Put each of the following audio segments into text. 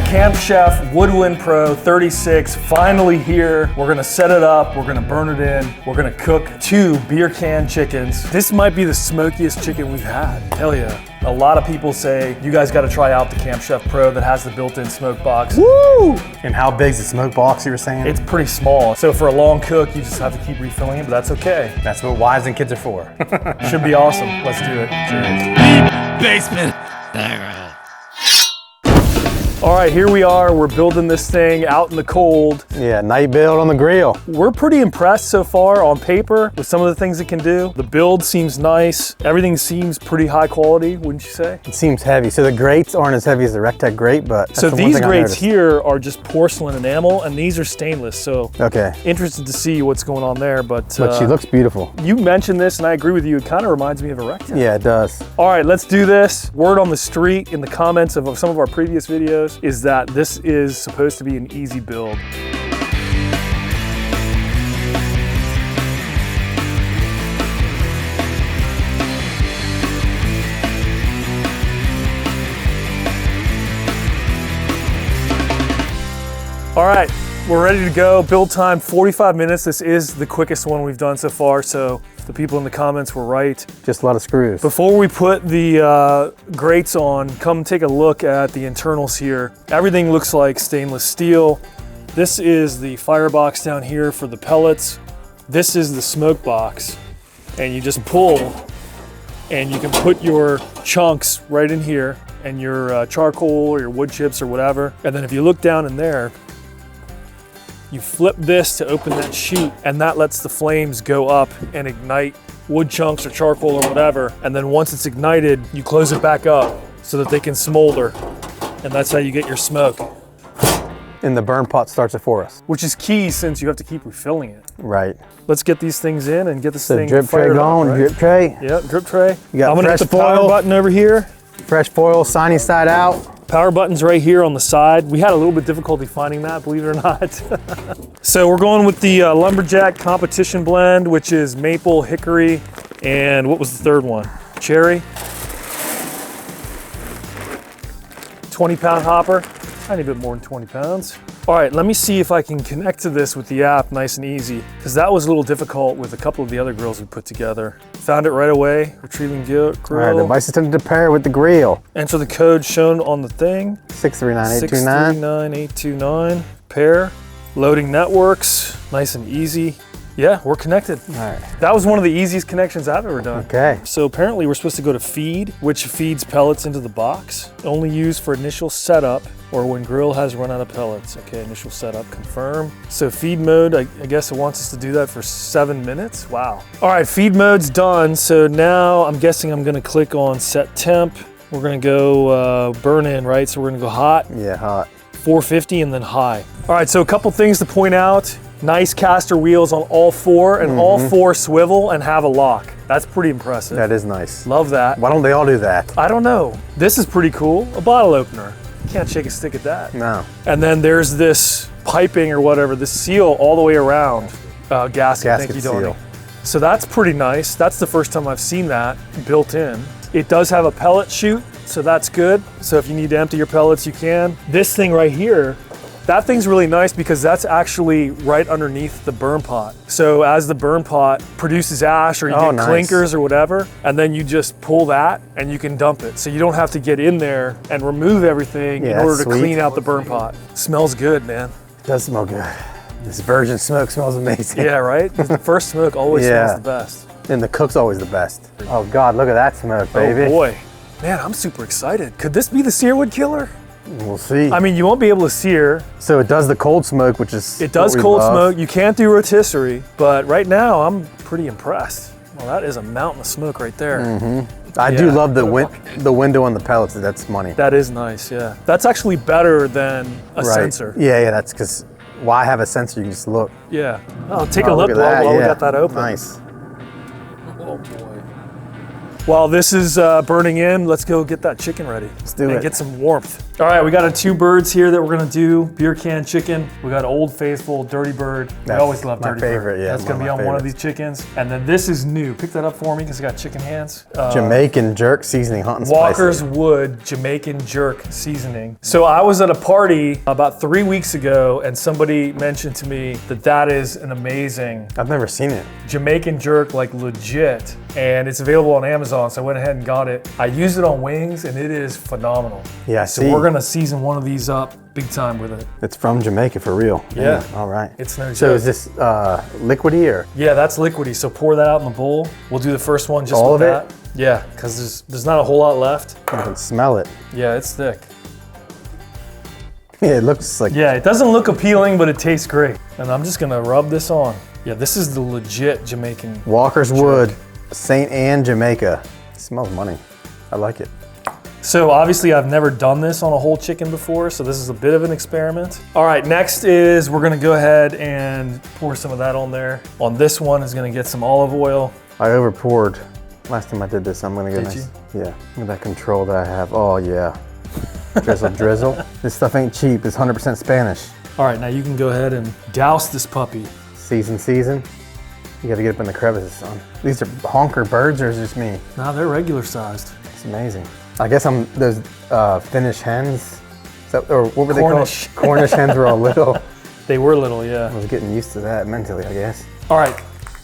Camp Chef Woodwind Pro 36, finally here. We're gonna set it up, we're gonna burn it in, we're gonna cook 2 beer can chickens. This might be the smokiest chicken we've had. Hell yeah. A lot of people say, you guys gotta try out the Camp Chef Pro that has the built-in smoke box. Woo! And how big's the smoke box you were saying? It's pretty small. So for a long cook, you just have to keep refilling it, but that's okay. That's what wives and kids are for. Should be awesome. Let's do it. Deep basement. All right, here we are. We're building this thing out in the cold. Yeah, night build on the grill. We're pretty impressed so far on paper with some of the things it can do. The build seems nice. Everything seems pretty high quality, wouldn't you say? It seems heavy. So the grates aren't as heavy as the Rectech grate, but that's so the one these thing I grates noticed. here are just porcelain enamel, and these are stainless. So okay. Interested to see what's going on there, but She looks beautiful. You mentioned this, and I agree with you. It kind of reminds me of a rectangle. Yeah, it does. All right, let's do this. Word on the street in the comments of some of our previous videos is that this is supposed to be an easy build. All right, we're ready to go. Build time 45 minutes. This is the quickest one we've done so far, so the people in the comments were right. Just a lot of screws. Before we put the grates on, come take a look at the internals here. Everything looks like stainless steel. This is the firebox down here for the pellets. This is the smoke box. And you just pull and you can put your chunks right in here and your charcoal or your wood chips or whatever. And then if you look down in there, you flip this to open that chute, and that lets the flames go up and ignite wood chunks or charcoal or whatever. And then once it's ignited, you close it back up so that they can smolder. And that's how you get your smoke. And the burn pot starts it for us. Which is key since you have to keep refilling it. Right. Let's get these things in and get this thing drip tray fired going, up, right? drip tray. Yep, drip tray. You got I'm gonna hit fresh the power foil. button over here. Fresh foil, sunny side out. Power button's right here on the side. We had a little bit difficulty finding that, believe it or not. So we're going with the Lumberjack Competition Blend, which is maple, hickory, and what was the third one? Cherry. 20-pound hopper, tiny bit more than 20 pounds. All right, let me see if I can connect to this with the app nice and easy, because that was a little difficult with a couple of the other grills we put together. Found it right away, retrieving grill. All right, the device is intended to pair with the grill. Enter the code shown on the thing. 639829. 639829. Pair. Loading networks. Nice and easy. Yeah, we're connected. All right. That was one of the easiest connections I've ever done. Okay. So apparently we're supposed to go to feed, which feeds pellets into the box. Only used for initial setup or when grill has run out of pellets. Okay, initial setup, confirm. So feed mode, I guess it wants us to do that for 7 minutes. Wow. All right, feed mode's done. So now I'm guessing I'm gonna click on set temp. We're gonna go burn in, right? So we're gonna go hot. Yeah, hot. 450 and then high. All right, so a couple things to point out. Nice caster wheels on all 4 and all 4 swivel and have a lock. That's pretty impressive. That is nice. Love that. Why don't they all do that? I don't know. This is pretty cool. A bottle opener. Can't shake a stick at that. No. And then there's this piping or whatever, this seal all the way around. Gasket, thank you, Donnie. seal. So that's pretty nice. That's the first time I've seen that built in. It does have a pellet chute, so that's good. So if you need to empty your pellets, you can. This thing right here, that thing's really nice because that's actually right underneath the burn pot. So as the burn pot produces ash or you get clinkers or whatever, and then you just pull that and you can dump it. So you don't have to get in there and remove everything in order to clean out the burn pot. Smells good, man. It does smell good. This virgin smoke smells amazing. Yeah, right? The first smoke always smells the best. And the cook's always the best. Oh God, look at that smoke, baby. Oh boy. Man, I'm super excited. Could this be the searwood killer? We'll see. I mean, you won't be able to sear. So it does the cold smoke, which is It does cold smoke. You can't do rotisserie, but right now I'm pretty impressed. Well, that is a mountain of smoke right there. I do love the window on the pellets. That's money. That is nice, yeah. That's actually better than a sensor. Yeah, that's because why have a sensor? You can just look. Yeah. Oh, take a look while we got that open. Nice. Oh boy. While this is burning in, let's go get that chicken ready. Let's do it. And get some warmth. All right, we got our 2 birds here that we're gonna do. Beer can chicken. We got Old Faithful, Dirty Bird. We always love Dirty Bird. Yeah, that's gonna be on one of these chickens. And then this is new. Pick that up for me because I got chicken hands. JamaicanJerk seasoning, hot and spicy. Walkerswood JamaicanJerk seasoning. So I was at a party about 3 weeks ago and somebody mentioned to me that that is an amazing I've never seen it. JamaicanJerk, like legit. And it's available on Amazon, so I went ahead and got it. I used it on wings and it is phenomenal. Yeah, so we're gonna season one of these up big time with it. It's from Jamaica for real. Yeah. All right. It's no So joke. is this liquidy or? Yeah, that's liquidy. So pour that out in the bowl. We'll do the first one just All with of that. Yeah, because there's not a whole lot left. I can smell it. Yeah, it's thick. Yeah, it looks like. Yeah, it doesn't look appealing, but it tastes great. And I'm just gonna rub this on. Yeah, this is the legit Jamaican. Walkerswood, St. Anne, Jamaica. It smells money. I like it. So obviously I've never done this on a whole chicken before, so this is a bit of an experiment. All right, next is we're gonna go ahead and pour some of that on there. On this one is gonna get some olive oil. I over poured. Last time I did this, I'm gonna go Did nice. Yeah, look at that control that I have. Oh yeah. Drizzle, drizzle. This stuff ain't cheap. It's 100% Spanish. All right, now you can go ahead and douse this puppy. Season. You gotta get up in the crevices, son. These are honker birds or is it just me? Now they're regular sized. It's amazing. I guess I'm those Finnish hens. Or what were Cornish. they called? Cornish hens were all little. They were little, yeah. I was getting used to that mentally, I guess. All right,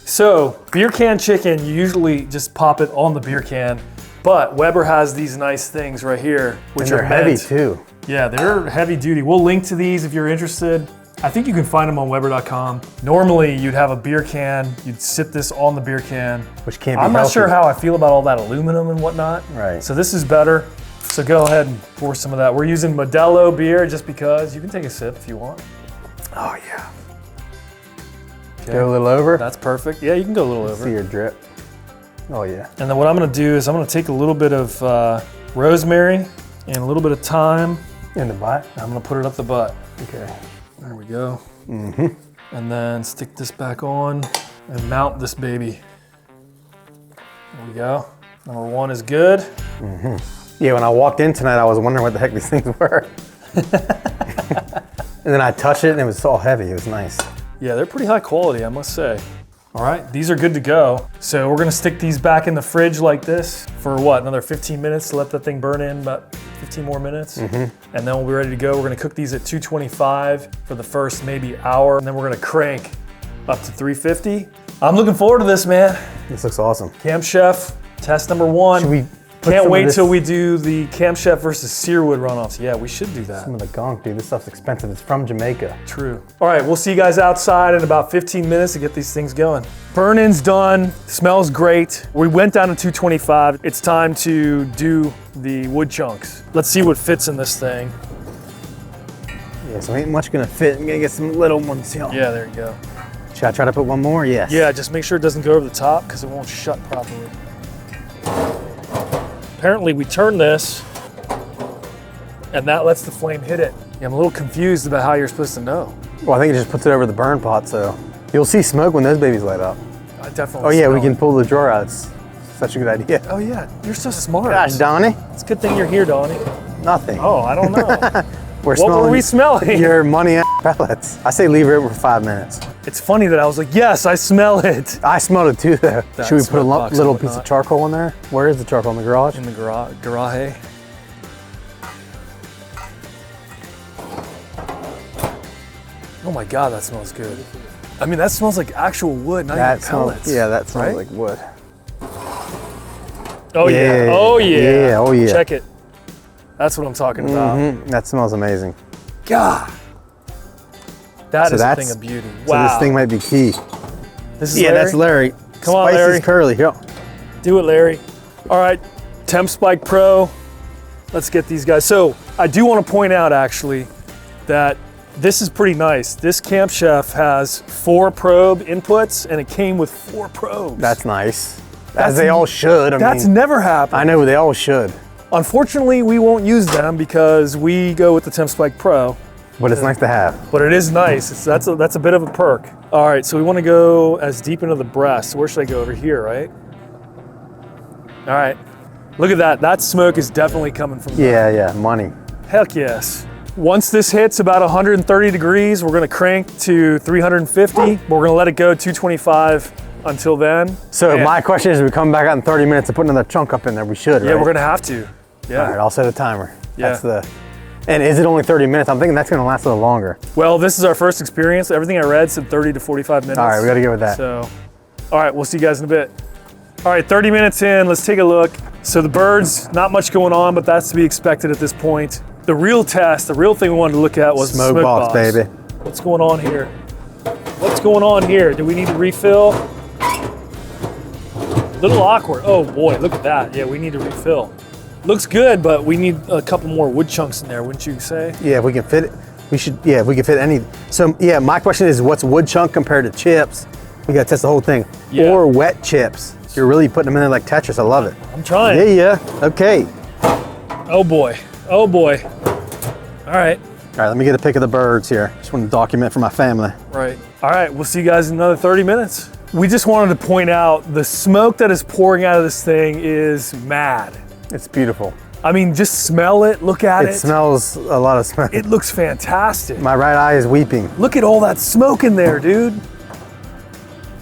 so beer can chicken, you usually just pop it on the beer can, but Weber has these nice things right here, which And are they're heavy meant- too. Yeah, they're heavy duty. We'll link to these if you're interested. I think you can find them on Weber.com. Normally, you'd have a beer can, you'd sit this on the beer can. Which can't be I'm not healthy. sure how I feel about all that aluminum and whatnot. Right. So this is better. So go ahead and pour some of that. We're using Modelo beer just because. You can take a sip if you want. Oh yeah. Okay. Go a little over. That's perfect. Yeah, you can go a little over. See your drip. Oh yeah. And then what I'm gonna do is I'm gonna take a little bit of rosemary and a little bit of thyme. In the butt. I'm gonna put it up the butt. Okay. There we go. And then stick this back on and mount this baby. There we go. Number 1 is good. Yeah, when I walked in tonight, I was wondering what the heck these things were. And then I touched it and it was all heavy. It was nice. Yeah, they're pretty high quality, I must say. All right, these are good to go. So we're gonna stick these back in the fridge like this for what, another 15 minutes to let that thing burn in, about 15 more minutes. And then we'll be ready to go. We're gonna cook these at 225 for the first maybe hour, and then we're gonna crank up to 350. I'm looking forward to this, man. This looks awesome. Camp Chef, test number 1. Should we put Can't some of wait this- till we do the Camp Chef versus Searwood runoffs. Yeah, we should do that. Some of the gunk, dude. This stuff's expensive. It's from Jamaica. True. All right, we'll see you guys outside in about 15 minutes to get these things going. Burn-in's done, smells great. We went down to 225. It's time to do the wood chunks. Let's see what fits in this thing. Yeah, so ain't much gonna fit. I'm gonna get some little ones here. Yeah, there you go. Should I try to put one more? Yes. Yeah, just make sure it doesn't go over the top because it won't shut properly. Apparently we turn this and that lets the flame hit it. Yeah, I'm a little confused about how you're supposed to know. Well, I think it just puts it over the burn pot, so you'll see smoke when those babies light up. I definitely Oh yeah, we smell can it. pull the drawer out. It's such a good idea. Oh yeah, you're so smart. Gosh, Donnie. It's a good thing you're here, Donnie. Nothing. Oh, I don't know. We're What were we smelling? Your money pellets. I say leave it over for 5 minutes. It's funny that I was like, yes, I smell it. I smelled it too, though. That Should we put a smoke box and little piece whatnot. of charcoal in there? Where is the charcoal in the garage? In the garage. Oh my God, that smells good. I mean, that smells like actual wood, not That even smells. pellets. Yeah, that smells right? like wood. Oh yeah. Oh yeah. Yeah, oh, yeah. Check it. That's what I'm talking about. That smells amazing. God. That So is a that's- thing of beauty. So Wow. this thing might be key. This is Yeah, Larry? that's Larry. Come on, Spicy's Larry. curly. Yo. Do it, Larry. All right, TempSpike Pro. Let's get these guys. So I do want to point out actually that this is pretty nice. This Camp Chef has 4 probe inputs and it came with 4 probes. That's nice. That's- As they all should. I That's mean, never happened. I know they all should, Unfortunately, we won't use them because we go with the TempSpike Pro, but it's nice to have. but it is nice. That's a bit of a perk. All right, so we want to go as deep into the breast. Where should I go? Over here, right? All right. Look at that. That smoke is definitely coming from Yeah, money. Heck yes. Once this hits about 130 degrees, we're gonna crank to 350. But we're gonna let it go 225 until then. So And- my question is, we come back out in 30 minutes to put another chunk up in there. We should, Yeah, right? we're gonna have to. Yeah. All right, I'll set a timer. Yeah. And is it only 30 minutes? I'm thinking that's gonna last a little longer. Well, this is our first experience. Everything I read said 30 to 45 minutes. All right, we gotta go with that. So, all right, we'll see you guys in a bit. All right, 30 minutes in, let's take a look. So the birds, not much going on, but that's to be expected at this point. The real test, the real thing we wanted to look at was the Smoke box, baby. What's going on here? What's going on here? Do we need to refill? Little awkward. Oh boy, look at that. Yeah, we need to refill. Looks good, but we need a couple more wood chunks in there, wouldn't you say? Yeah, if we can fit it, we should, yeah, if we can fit any. So yeah, my question is, what's wood chunk compared to chips? We gotta test the whole thing. Yeah. Or wet chips. You're really putting them in there like Tetris, I love it. I'm trying. Yeah, okay. Oh boy, oh boy. All right, All right, let me get a pic of the birds here. Just want to document for my family. right. All right, we'll see you guys in another 30 minutes. We just wanted to point out the smoke that is pouring out of this thing is mad. It's beautiful. I mean, just smell it, look at it. It smells a lot of smoke. It looks fantastic. My right eye is weeping. Look at all that smoke in there, dude.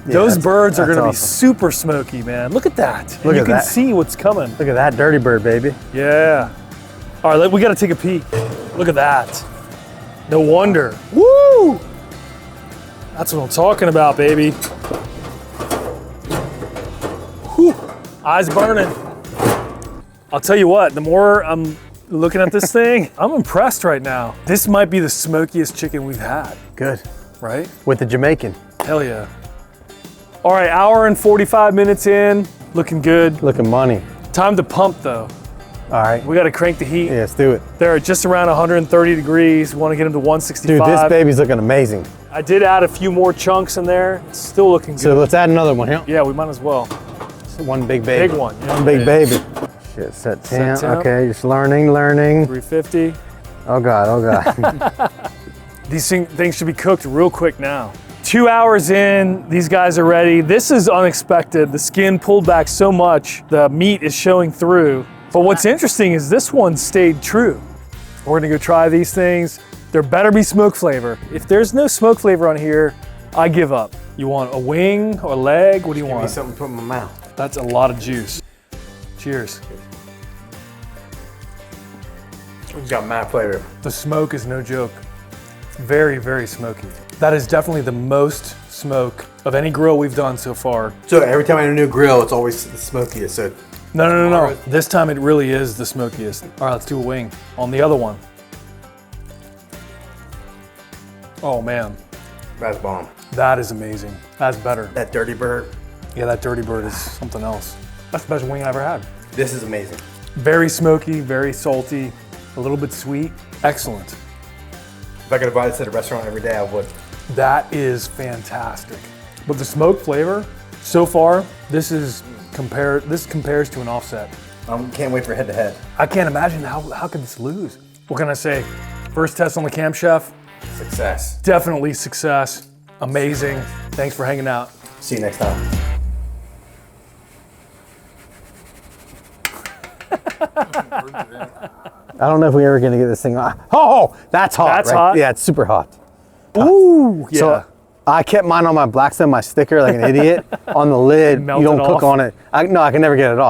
Yeah, Those that's- birds are that's gonna be awesome. super smoky, man. Look at that. And Look you at can that. see what's coming. Look at that dirty bird, baby. Yeah. All right, we gotta take a peek. Look at that. No wonder. Woo! That's what I'm talking about, baby. Whew. Eyes burning. I'll tell you what, the more I'm looking at this thing, I'm impressed right now. This might be the smokiest chicken we've had, Good. right? With the Jamaican. Hell yeah. All right, hour and 45 minutes in, looking good. Looking money. Time to pump though. All right. We gotta crank the heat. Yeah, let's do it. They're just around 130 degrees. We wanna get them to 165. Dude, this baby's looking amazing. I did add a few more chunks in there. It's still looking good. So let's add another one here. Yeah, we might as well. One big baby. Big one, yeah. One big baby. Shit, set temp. temp. Okay, just learning. 350. Oh God, oh God. These things should be cooked real quick now. 2 hours in, these guys are ready. This is unexpected. The skin pulled back so much, the meat is showing through. But what's interesting is this one stayed true. We're gonna go try these things. There better be smoke flavor. If there's no smoke flavor on here, I give up. You want a wing or a leg? What do you want? something to put in my mouth. That's a lot of juice. Cheers. It's got mad flavor. The smoke is no joke. Very, very smoky. That is definitely the most smoke of any grill we've done so far. So every time I do a new grill, it's always the smokiest. So No. This time it really is the smokiest. All right, let's do a wing on the other one. Oh man, that's bomb. that is amazing. That's better. That dirty bird. Yeah, that dirty bird is something else. That's the best wing I ever had. This is amazing. Very smoky, very salty, a little bit sweet. Excellent. If I could buy this at a restaurant every day, I would. That is fantastic. But the smoke flavor, so far, this compares to an offset. Can't wait for head to head. I can't imagine how could this lose? What can I say? First test on the Camp Chef, Success. definitely success. Amazing. Thanks for hanging out. See you next time. I don't know if we're ever gonna get this thing on. Oh, that's hot. That's right? hot? Yeah, it's super hot. Ooh, yeah. So I kept mine on my Blackstone, my sticker, like an idiot, on the lid. Melt You don't it cook off? on it. No, I can never get it off.